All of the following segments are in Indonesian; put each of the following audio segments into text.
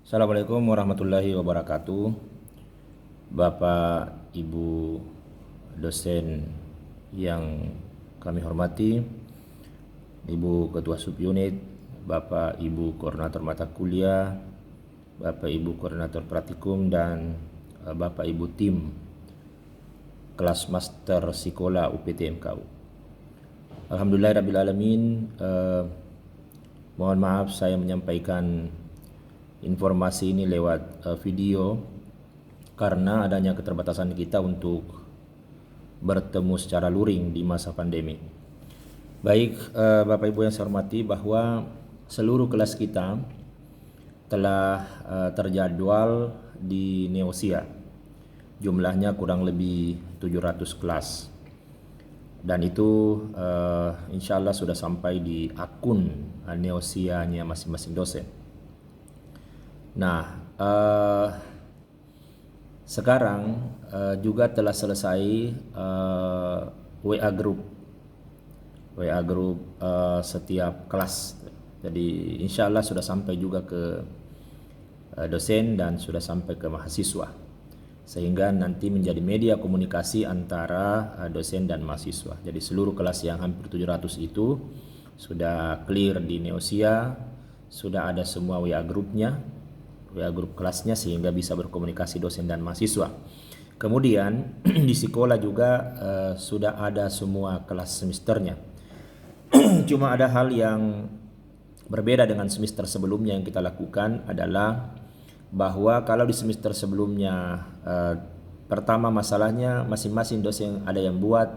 Assalamualaikum warahmatullahi wabarakatuh. Bapak, Ibu dosen yang kami hormati, Ibu Ketua Subunit, Bapak, Ibu Koordinator Mata Kuliah, Bapak, Ibu Koordinator Praktikum, dan Bapak, Ibu tim kelas Master Psikola UPT MKU. Alhamdulillahirrabbilalamin. Mohon maaf saya menyampaikan informasi ini lewat video karena adanya keterbatasan kita untuk bertemu secara luring di masa pandemi. Baik, Bapak Ibu yang saya hormati, bahwa seluruh kelas kita telah terjadwal di Neosia. Jumlahnya kurang lebih 700 kelas. Dan itu insya Allah sudah sampai di akun Neosia-nya masing-masing dosen. Nah, sekarang juga telah selesai WA group setiap kelas. Jadi insya Allah sudah sampai juga ke dosen dan sudah sampai ke mahasiswa, sehingga nanti menjadi media komunikasi antara dosen dan mahasiswa. Jadi seluruh kelas yang hampir 700 itu sudah clear di Neosia, sudah ada semua WA grup kelasnya, sehingga bisa berkomunikasi dosen dan mahasiswa. Kemudian di sekolah juga sudah ada semua kelas semesternya. Cuma ada hal yang berbeda dengan semester sebelumnya yang kita lakukan adalah bahwa kalau di semester sebelumnya pertama masalahnya masing-masing dosen ada yang buat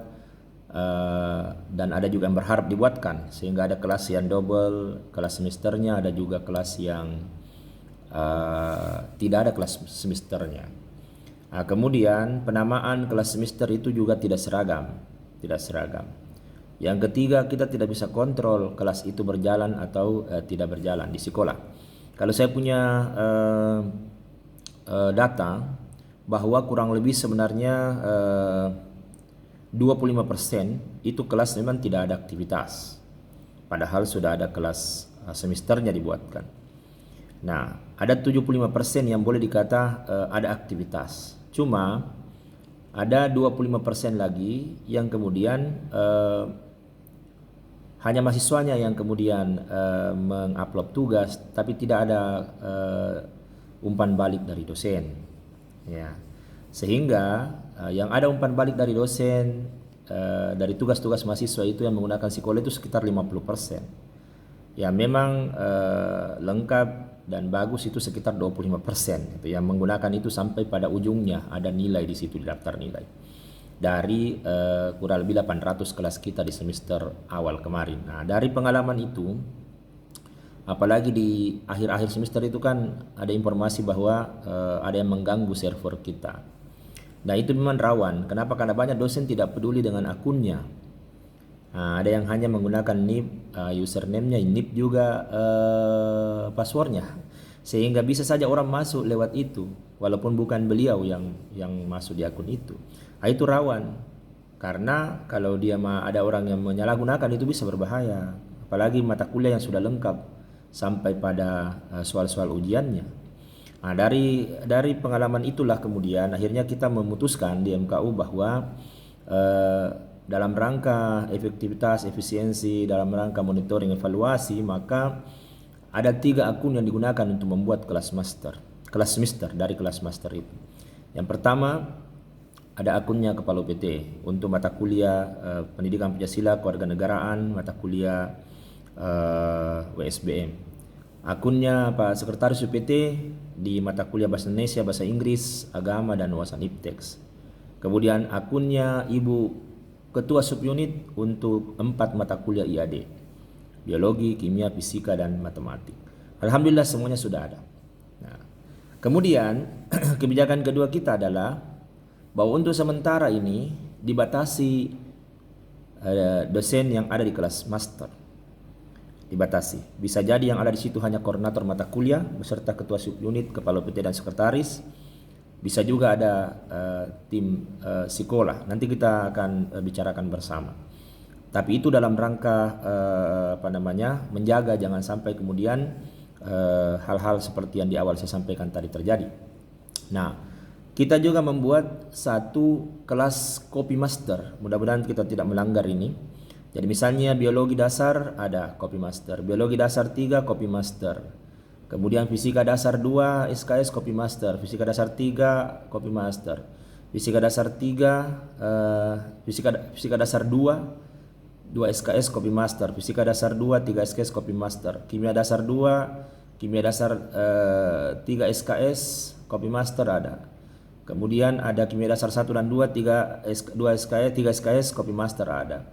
dan ada juga yang berharap dibuatkan, sehingga ada kelas yang double kelas semesternya, ada juga kelas yang tidak ada kelas semesternya. Kemudian penamaan kelas semester itu juga tidak seragam. Yang ketiga, kita tidak bisa kontrol kelas itu berjalan atau tidak berjalan di sekolah. Kalau saya punya data bahwa kurang lebih sebenarnya 25% itu kelas memang tidak ada aktivitas, padahal sudah ada kelas semesternya dibuatkan. Nah, ada 75% yang boleh dikata ada aktivitas. Cuma ada 25% lagi yang kemudian hanya mahasiswanya yang kemudian mengupload tugas, tapi tidak ada umpan balik dari dosen. Ya, sehingga yang ada umpan balik dari dosen dari tugas-tugas mahasiswa itu yang menggunakan sekolah itu sekitar 50%. Ya, memang lengkap dan bagus itu sekitar 25%. Itu yang menggunakan itu sampai pada ujungnya ada nilai di situ, di daftar nilai. Dari kurang lebih 800 kelas kita di semester awal kemarin. Nah, dari pengalaman itu, apalagi di akhir-akhir semester itu kan ada informasi bahwa ada yang mengganggu server kita. Nah, itu memang rawan. Kenapa? Karena banyak dosen tidak peduli dengan akunnya. Nah, ada yang hanya menggunakan NIP, username-nya, NIP juga passwordnya, sehingga bisa saja orang masuk lewat itu, walaupun bukan beliau yang masuk di akun itu. Nah, itu rawan, karena kalau dia ada orang yang menyalahgunakan itu bisa berbahaya, apalagi mata kuliah yang sudah lengkap sampai pada soal-soal ujiannya. Nah, dari pengalaman itulah kemudian akhirnya kita memutuskan di MKU bahwa dalam rangka efektivitas, efisiensi, dalam rangka monitoring evaluasi, maka ada 3 akun yang digunakan untuk membuat kelas semester dari kelas master itu. Yang pertama, ada akunnya Kepala UPT untuk mata kuliah Pendidikan Pancasila Kewarganegaraan, mata kuliah WSBM. Akunnya Pak Sekretaris UPT di mata kuliah Bahasa Indonesia, Bahasa Inggris, Agama, dan Wawasan Ipteks. Kemudian akunnya Ibu Ketua Subunit untuk 4 mata kuliah IAD, Biologi, Kimia, Fisika, dan Matematik. Alhamdulillah semuanya sudah ada. Nah, kemudian kebijakan kedua kita adalah bahwa untuk sementara ini dibatasi dosen yang ada di kelas master. Dibatasi. Bisa jadi yang ada di situ hanya koordinator mata kuliah beserta ketua subunit, kepala UPT, dan sekretaris. Bisa juga ada tim psikola. Nanti kita akan bicarakan bersama. Tapi itu dalam rangka menjaga jangan sampai kemudian hal-hal seperti yang di awal saya sampaikan tadi terjadi. Nah, kita juga membuat satu kelas copy master. Mudah-mudahan kita tidak melanggar ini. Jadi misalnya biologi dasar ada copy master, biologi dasar 3 copy master. Kemudian fisika dasar 2 SKS copy master, fisika dasar 3 copy master. Fisika dasar 3 fisika dasar 2 SKS copy master, fisika dasar 2 3 SKS copy master, kimia dasar 2 kimia dasar 3 SKS copy master ada. Kemudian ada kimia dasar 1 dan 2 2 SKS 3 SKS copy master ada.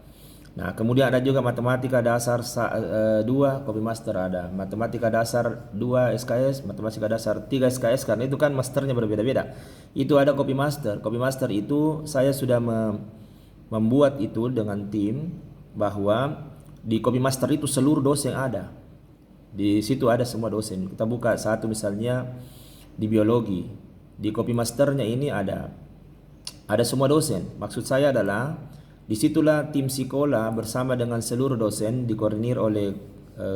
Nah, kemudian ada juga matematika dasar 2 copy master ada, matematika dasar 2 SKS, matematika dasar 3 SKS, karena itu kan masternya berbeda-beda. Itu ada copy master. Copy master itu saya sudah membuat itu dengan tim, bahwa di copy master itu seluruh dosen ada. Di situ ada semua dosen. Kita buka satu misalnya di biologi. Di copy masternya ini ada semua dosen. Maksud saya adalah disitulah tim Psikola bersama dengan seluruh dosen dikoordinir oleh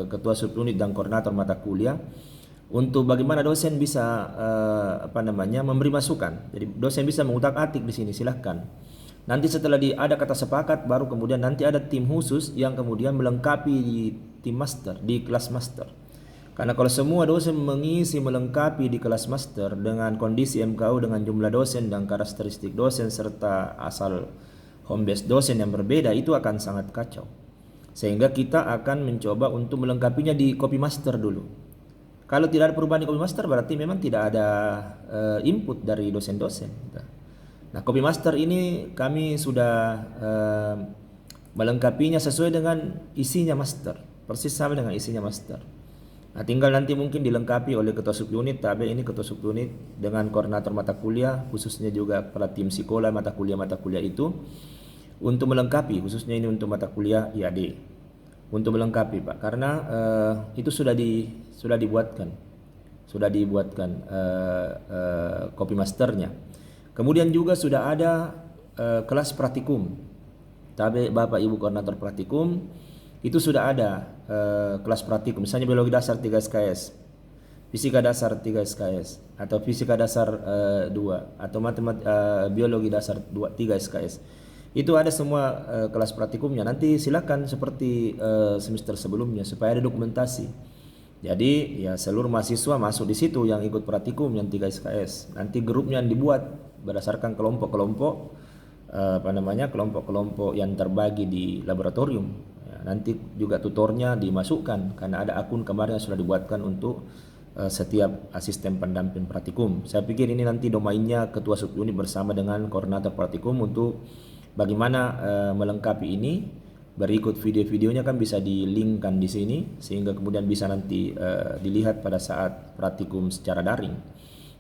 ketua subunit dan koordinator mata kuliah untuk bagaimana dosen bisa memberi masukan. Jadi dosen bisa mengutak-atik di sini, silahkan. Nanti setelah ada kata sepakat, baru kemudian nanti ada tim khusus yang kemudian melengkapi di tim master, di kelas master. Karena kalau semua dosen mengisi melengkapi di kelas master dengan kondisi MKU, dengan jumlah dosen dan karakteristik dosen serta asal home base dosen yang berbeda, itu akan sangat kacau. Sehingga kita akan mencoba untuk melengkapinya di copy master dulu. Kalau tidak ada perubahan di copy master, berarti memang tidak ada input dari dosen-dosen. Nah, copy master ini kami sudah melengkapinya sesuai dengan isinya master, persis sama dengan isinya master. Nah, tinggal nanti mungkin dilengkapi oleh ketua subunit, tapi ini ketua subunit dengan koordinator mata kuliah, khususnya juga pada tim Psikola mata kuliah itu, untuk melengkapi, khususnya ini untuk mata kuliah IAD, untuk melengkapi Pak, karena itu sudah dibuatkan copy masternya. Kemudian juga sudah ada kelas praktikum, tapi Bapak Ibu koordinator praktikum itu sudah ada kelas praktikum, misalnya biologi dasar 3 SKS, fisika dasar 3 SKS, atau fisika dasar 2, atau biologi dasar 3 SKS. Itu ada semua kelas praktikumnya. Nanti silakan seperti semester sebelumnya supaya ada dokumentasi. Jadi ya seluruh mahasiswa masuk di situ yang ikut praktikum yang 3 SKS. Nanti grupnya dibuat berdasarkan kelompok-kelompok kelompok-kelompok yang terbagi di laboratorium. Nanti juga tutornya dimasukkan karena ada akun kemarin yang sudah dibuatkan untuk setiap asisten pendamping praktikum. Saya pikir ini nanti domainnya ketua subunit bersama dengan koordinator praktikum untuk bagaimana melengkapi ini. Berikut video-videonya kan bisa di-linkkan di sini sehingga kemudian bisa nanti dilihat pada saat praktikum secara daring.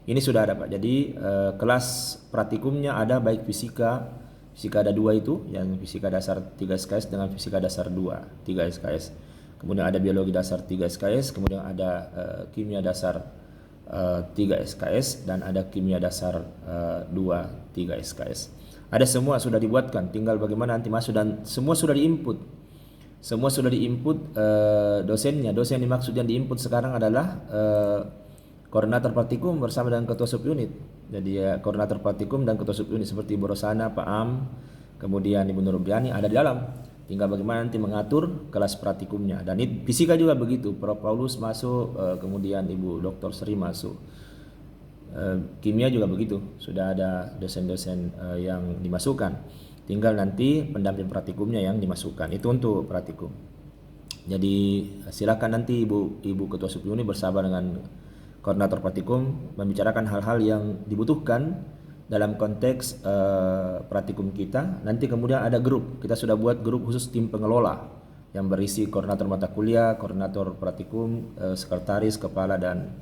Ini sudah ada Pak. Jadi kelas praktikumnya ada baik fisika ada 2 itu, yang fisika dasar 3 SKS dengan fisika dasar 2 3 SKS. Kemudian ada biologi dasar 3 SKS, kemudian ada kimia dasar 3 SKS, dan ada kimia dasar 2 3 SKS. Ada semua sudah dibuatkan, tinggal bagaimana nanti masuk, dan semua sudah diinput. Semua sudah diinput dosennya. Dosen yang dimaksud yang diinput sekarang adalah koordinator praktikum bersama dengan ketua subunit. Jadi ya, koordinator praktikum dan ketua subunit seperti Ibu Rosana, Pak Am, kemudian Ibu Nurbiani ada di dalam. Tinggal bagaimana nanti mengatur kelas praktikumnya. Dan fisika juga begitu, Prof Paulus masuk, kemudian Ibu Dr. Sri masuk. Kimia juga begitu, sudah ada dosen-dosen yang dimasukkan. Tinggal nanti pendamping praktikumnya yang dimasukkan. Itu untuk praktikum. Jadi silakan nanti Ibu Ketua Subunit bersama dengan koordinator praktikum membicarakan hal-hal yang dibutuhkan dalam konteks praktikum kita. Nanti kemudian ada grup, kita sudah buat grup khusus tim pengelola yang berisi koordinator mata kuliah, koordinator praktikum, sekretaris, kepala, dan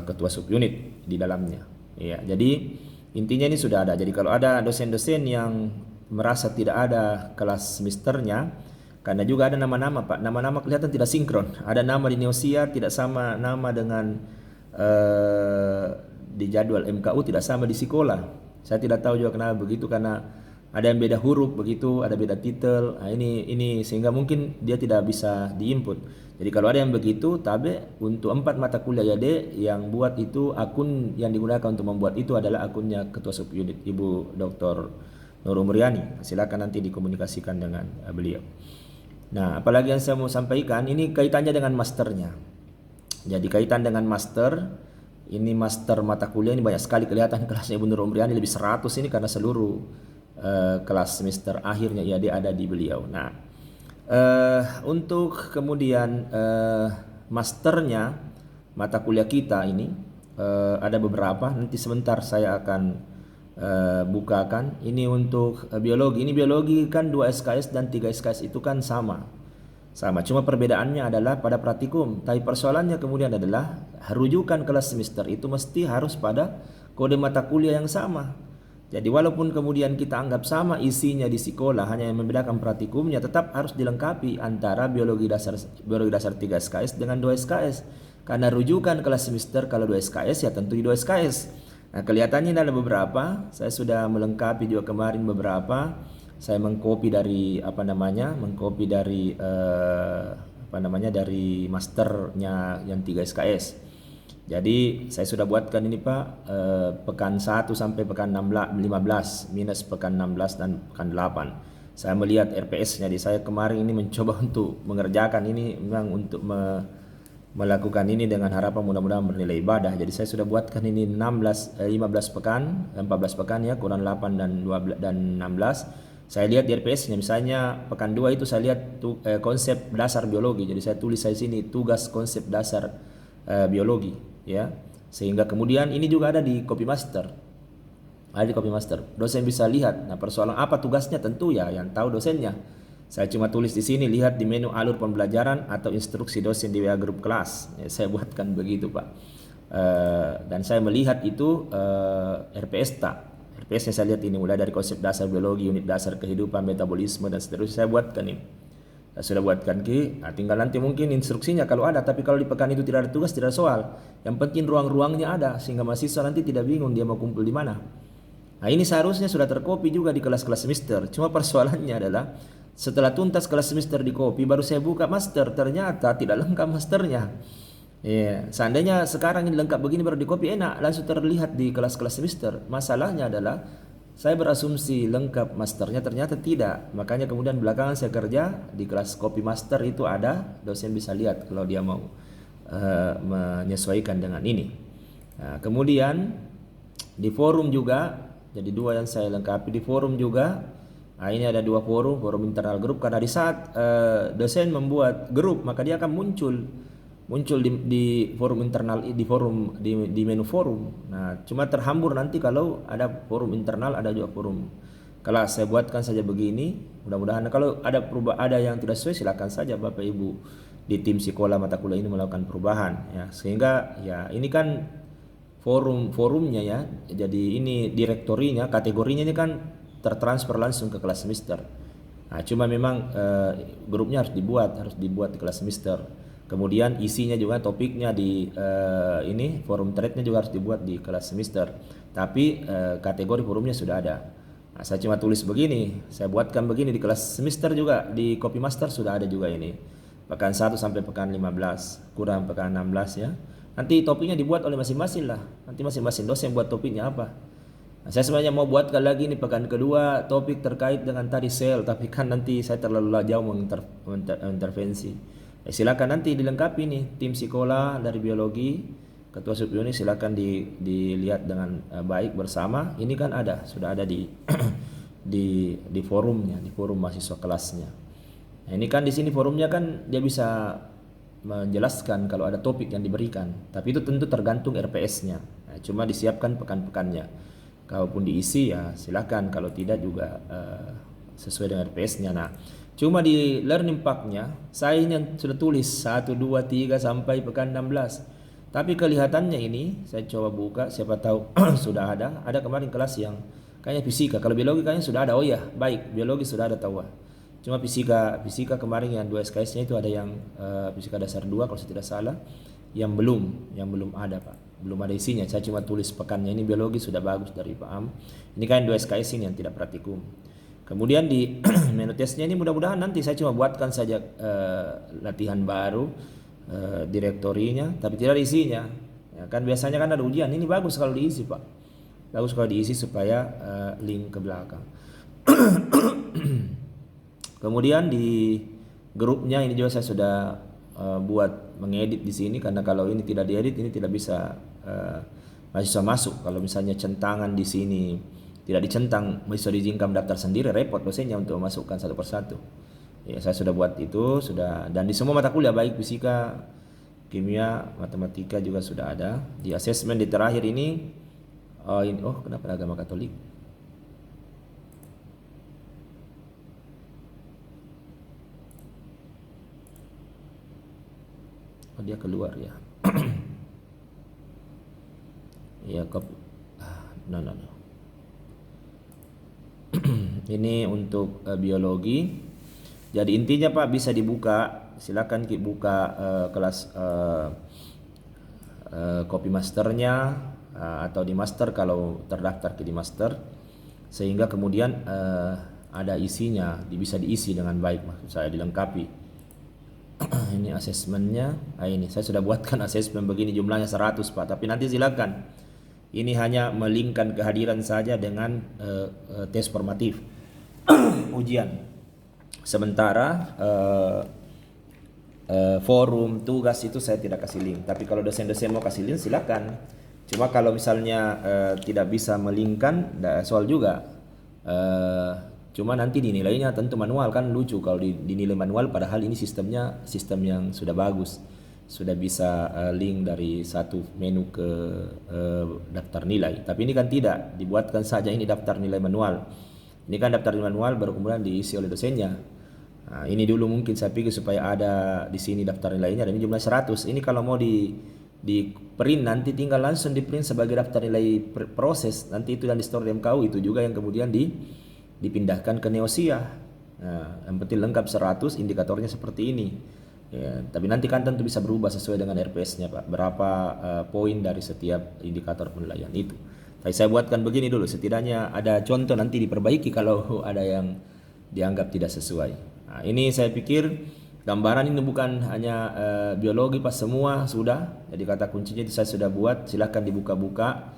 ketua subunit di dalamnya. Ya, jadi intinya ini sudah ada. Jadi kalau ada dosen-dosen yang merasa tidak ada kelas semesternya, karena juga ada nama-nama Pak, nama-nama kelihatan tidak sinkron. Ada nama di Neosia tidak sama nama dengan di jadwal MKU, tidak sama di Psikola. Saya tidak tahu juga kenapa begitu, karena ada yang beda huruf begitu, ada beda titel. Nah, ini sehingga mungkin dia tidak bisa diinput. Jadi kalau ada yang begitu, tabe untuk 4 mata kuliah YD yang buat itu, akun yang digunakan untuk membuat itu adalah akunnya Ketua Subunit Ibu Dr. Nur Umriani. Silakan nanti dikomunikasikan dengan beliau. Nah, apalagi yang saya mau sampaikan, ini kaitannya dengan masternya. Jadi kaitan dengan master, ini master mata kuliah ini banyak sekali kelihatan kelasnya Ibu Nur Umriani lebih 100 ini karena seluruh kelas semester akhirnya IAD ada di beliau. Nah, untuk kemudian masternya mata kuliah kita ini ada beberapa. Nanti sebentar saya akan bukakan. Ini untuk biologi. Ini biologi kan 2 SKS dan 3 SKS itu kan sama. Cuma perbedaannya adalah pada praktikum. Tapi persoalannya kemudian adalah rujukan kelas semester itu mesti harus pada kode mata kuliah yang sama. Jadi walaupun kemudian kita anggap sama isinya di sekolah, hanya yang membedakan praktikumnya, tetap harus dilengkapi antara biologi dasar 3 SKS dengan 2 SKS. Karena rujukan kelas semester kalau 2 SKS ya tentu di 2 SKS. Nah, kelihatannya ada beberapa, saya sudah melengkapi juga kemarin beberapa. Saya mengcopy dari dari masternya yang 3 SKS. Jadi saya sudah buatkan ini Pak, pekan 1 sampai pekan 15 minus pekan 16 dan pekan 8. Saya melihat RPS-nya di saya kemarin ini mencoba untuk mengerjakan ini memang untuk melakukan ini dengan harapan mudah-mudahan bernilai ibadah. Jadi saya sudah buatkan ini 15 pekan, 14 pekan ya, kurang 8 dan 12 dan 16. Saya lihat di RPS-nya misalnya pekan 2 itu saya lihat konsep dasar biologi. Jadi saya tulis saya sini tugas konsep dasar biologi ya. Sehingga kemudian ini juga ada di copy master. Ada di copy master. Dosen bisa lihat. Nah, persoalan apa tugasnya tentu ya yang tahu dosennya. Saya cuma tulis di sini, lihat di menu alur pembelajaran atau instruksi dosen di WA grup kelas. Ya, saya buatkan begitu Pak. Dan saya melihat itu RPS tak. RPS yang saya lihat ini mulai dari konsep dasar biologi, unit dasar kehidupan, metabolisme dan seterusnya saya buatkan ini. Saya sudah buatkan tinggal nanti mungkin instruksinya kalau ada, tapi kalau di pekan itu tidak ada tugas, tidak ada soal. Yang penting ruang-ruangnya ada sehingga mahasiswa nanti tidak bingung dia mau kumpul di mana. Nah, ini seharusnya sudah terkopi juga di kelas-kelas semester. Cuma persoalannya adalah setelah tuntas kelas semester di copy baru saya buka master, ternyata tidak lengkap masternya. Iya, seandainya sekarang ini lengkap begini baru di copy enak, langsung terlihat di kelas-kelas semester. Masalahnya adalah saya berasumsi lengkap masternya, ternyata tidak. Makanya kemudian belakangan saya kerja di kelas copy master itu ada, dosen bisa lihat kalau dia mau menyesuaikan dengan ini. Nah, kemudian di forum juga, jadi 2 yang saya lengkapi di forum juga. Nah, ini ada 2 forum internal grup, karena di saat dosen membuat grup maka dia akan muncul di forum internal, di menu forum. Nah, cuma terhambur nanti kalau ada forum internal, ada juga forum kelas. Saya buatkan saja begini. Mudah-mudahan kalau ada yang tidak sesuai silakan saja Bapak Ibu di tim sekolah mata kuliah ini melakukan perubahan ya. Sehingga ya ini kan forumnya ya. Jadi ini direktorinya, kategorinya ini kan tertransfer langsung ke kelas semester. Nah, cuma memang grupnya harus dibuat di kelas semester. Kemudian isinya juga topiknya di ini forum threadnya juga harus dibuat di kelas semester. Tapi kategori forumnya sudah ada. Nah, saya cuma tulis begini, saya buatkan begini di kelas semester juga di copy master sudah ada juga ini. Pekan 1 sampai pekan 15, kurang pekan 16 ya. Nanti topiknya dibuat oleh masing-masing lah. Nanti masing-masing dosen buat topiknya apa. Nah, saya sebenarnya mau buatkan lagi nih pekan kedua topik terkait dengan tadi sel, tapi kan nanti saya terlalu jauh mengintervensi. Silakan nanti dilengkapi nih tim sekolah dari biologi, ketua subunit silakan dilihat dengan baik bersama. Ini kan sudah ada di di forumnya, di forum mahasiswa kelasnya. Nah, ini kan di sini forumnya kan dia bisa menjelaskan kalau ada topik yang diberikan, tapi itu tentu tergantung RPS-nya. Nah, cuma disiapkan pekan-pekannya. Kalaupun diisi ya silakan, kalau tidak juga sesuai dengan RPS-nya. Nah, cuma di learning pack-nya saya ini sudah tulis 1, 2, 3 sampai pekan 16. Tapi kelihatannya ini saya coba buka, siapa tahu sudah ada kemarin kelas yang kayaknya fisika. Kalau biologi kayaknya sudah ada. Oh ya, baik, biologi sudah ada tahu. Cuma fisika kemarin yang 2 SKS-nya itu ada yang fisika dasar 2 kalau saya tidak salah, yang belum ada Pak. Belum ada isinya. Saya cuma tulis pekannya. Ini biologi sudah bagus dari Pak Am. Ini kan 2 SKS ini yang tidak praktikum. Kemudian di menu tesnya ini mudah-mudahan nanti saya cuma buatkan saja latihan baru, direktorinya, tapi tidak ada isinya. Ya, kan biasanya kan ada ujian. Ini bagus kalau diisi, Pak. Bagus kalau diisi supaya link ke belakang. Kemudian di grupnya ini juga saya sudah buat mengedit di sini, karena kalau ini tidak diedit ini tidak bisa mahasiswa masuk. Kalau misalnya centangan di sini tidak dicentang, mahasiswa diizinkan daftar sendiri, repot dosennya untuk memasukkan satu persatu. Ya, saya sudah buat itu, sudah, dan di semua mata kuliah baik fisika, kimia, matematika juga sudah ada. Di asesmen di terakhir ini, kenapa agama Katolik? Oh, dia keluar ya. Ya, no. Ini untuk biologi. Jadi intinya Pak, bisa dibuka, silakan buka kelas copy masternya atau di master kalau terdaftar di master, sehingga kemudian ada isinya, bisa diisi dengan baik, maksud saya dilengkapi. Ini asesmennya. Ini saya sudah buatkan asesmen begini, jumlahnya 100 Pak, tapi nanti silakan. Ini hanya melingkan kehadiran saja dengan tes formatif ujian. Sementara forum tugas itu saya tidak kasih link, tapi kalau dosen-dosen mau kasih link silakan. Cuma kalau misalnya tidak bisa melingkan, soal juga. Cuma nanti dinilainya tentu manual, kan lucu kalau dinilai manual, padahal ini sistemnya sistem yang sudah bagus, sudah bisa link dari satu menu ke daftar nilai. Tapi ini kan tidak, dibuatkan saja ini daftar nilai manual. Ini kan daftar nilai manual baru kemudian diisi oleh dosennya. Nah, ini dulu mungkin saya pikir supaya ada di sini daftar nilainya, dan ini jumlah 100. Ini kalau mau di print nanti tinggal langsung di print sebagai daftar nilai proses. Nanti itu yang di store di MKU, itu juga yang kemudian dipindahkan ke Neosia. Nah, yang penting lengkap 100, indikatornya seperti ini. Ya, tapi nanti kan tentu bisa berubah sesuai dengan RPS-nya Pak, berapa poin dari setiap indikator penilaian itu. Tapi saya buatkan begini dulu, setidaknya ada contoh, nanti diperbaiki kalau ada yang dianggap tidak sesuai. Nah, ini saya pikir gambaran ini bukan hanya biologi Pak, semua sudah. Jadi kata kuncinya itu saya sudah buat, silahkan dibuka-buka.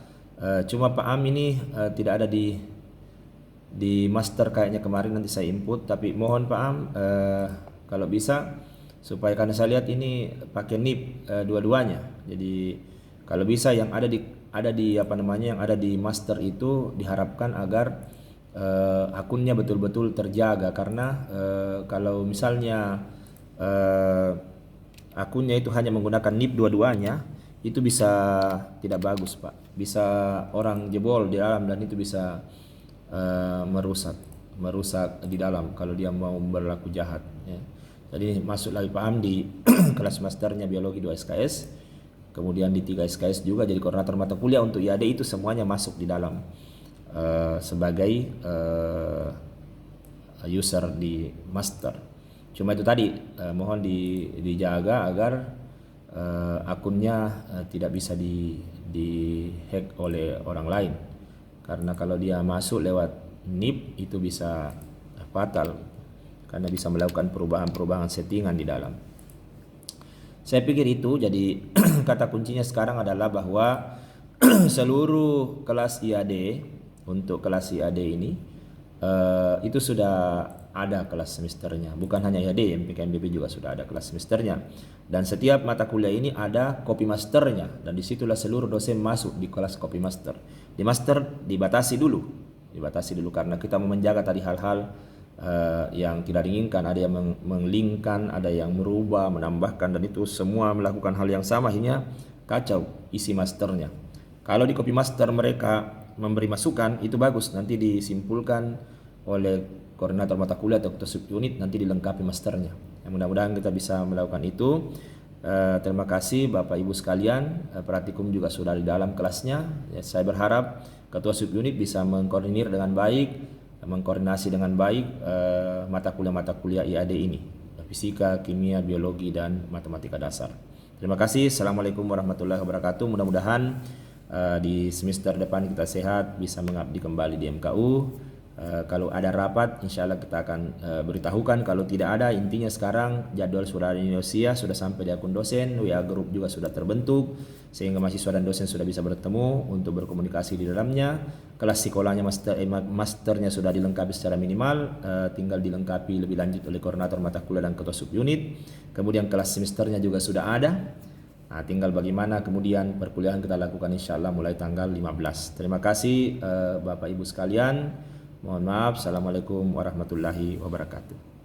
Cuma Pak Am ini tidak ada di master kayaknya kemarin, nanti saya input, tapi mohon Pak Am kalau bisa supaya, karena saya lihat ini pakai NIP dua-duanya. Jadi kalau bisa yang ada di yang ada di master itu diharapkan agar akunnya betul-betul terjaga, karena kalau misalnya akunnya itu hanya menggunakan NIP dua-duanya, itu bisa tidak bagus Pak, bisa orang jebol di dalam, dan itu bisa merusak di dalam kalau dia mau berlaku jahat ya. Jadi masuk lagi paham di kelas masternya biologi 2 SKS, kemudian di 3 SKS juga jadi koordinator mata kuliah untuk IAD, itu semuanya masuk di dalam sebagai user di master. Cuma itu tadi mohon dijaga agar akunnya tidak bisa di hack oleh orang lain, karena kalau dia masuk lewat NIP itu bisa fatal, karena bisa melakukan perubahan-perubahan settingan di dalam. Saya pikir itu. Jadi kata kuncinya sekarang adalah bahwa seluruh kelas IAD, untuk kelas IAD ini itu sudah ada kelas semesternya, bukan hanya IAD, MPK-MBP juga sudah ada kelas semesternya, dan setiap mata kuliah ini ada copy masternya, dan disitulah seluruh dosen masuk di kelas copy master. Di master dibatasi dulu karena kita mau menjaga tadi hal-hal yang tidak diinginkan, ada yang menglinkkan, ada yang merubah, menambahkan, dan itu semua melakukan hal yang sama, akhirnya kacau isi masternya. Kalau di copy master mereka memberi masukan, itu bagus, nanti disimpulkan oleh koordinator mata kuliah atau ketua subunit, nanti dilengkapi masternya. Ya, mudah-mudahan kita bisa melakukan itu. Terima kasih Bapak Ibu sekalian, praktikum juga sudah di dalam kelasnya. Ya, saya berharap ketua subunit bisa mengkoordinir dengan baik, mengkoordinasi dengan baik mata kuliah IAD ini, fisika, kimia, biologi, dan matematika dasar. Terima kasih. Assalamualaikum warahmatullahi wabarakatuh. Mudah-mudahan di semester depan kita sehat, bisa mengabdi kembali di MKU. Kalau ada rapat, insya Allah kita akan beritahukan. Kalau tidak ada, intinya sekarang jadwal sudah ada di Indonesia, sudah sampai di akun dosen, WA group juga sudah terbentuk, sehingga mahasiswa dan dosen sudah bisa bertemu untuk berkomunikasi di dalamnya. Kelas sekolahnya masternya sudah dilengkapi secara minimal, tinggal dilengkapi lebih lanjut oleh koordinator mata kuliah dan ketua subunit. Kemudian kelas semesternya juga sudah ada. Nah, tinggal bagaimana kemudian perkuliahan kita lakukan insya Allah mulai tanggal 15. Terima kasih Bapak Ibu sekalian. Mohon maaf. Assalamualaikum warahmatullahi wabarakatuh.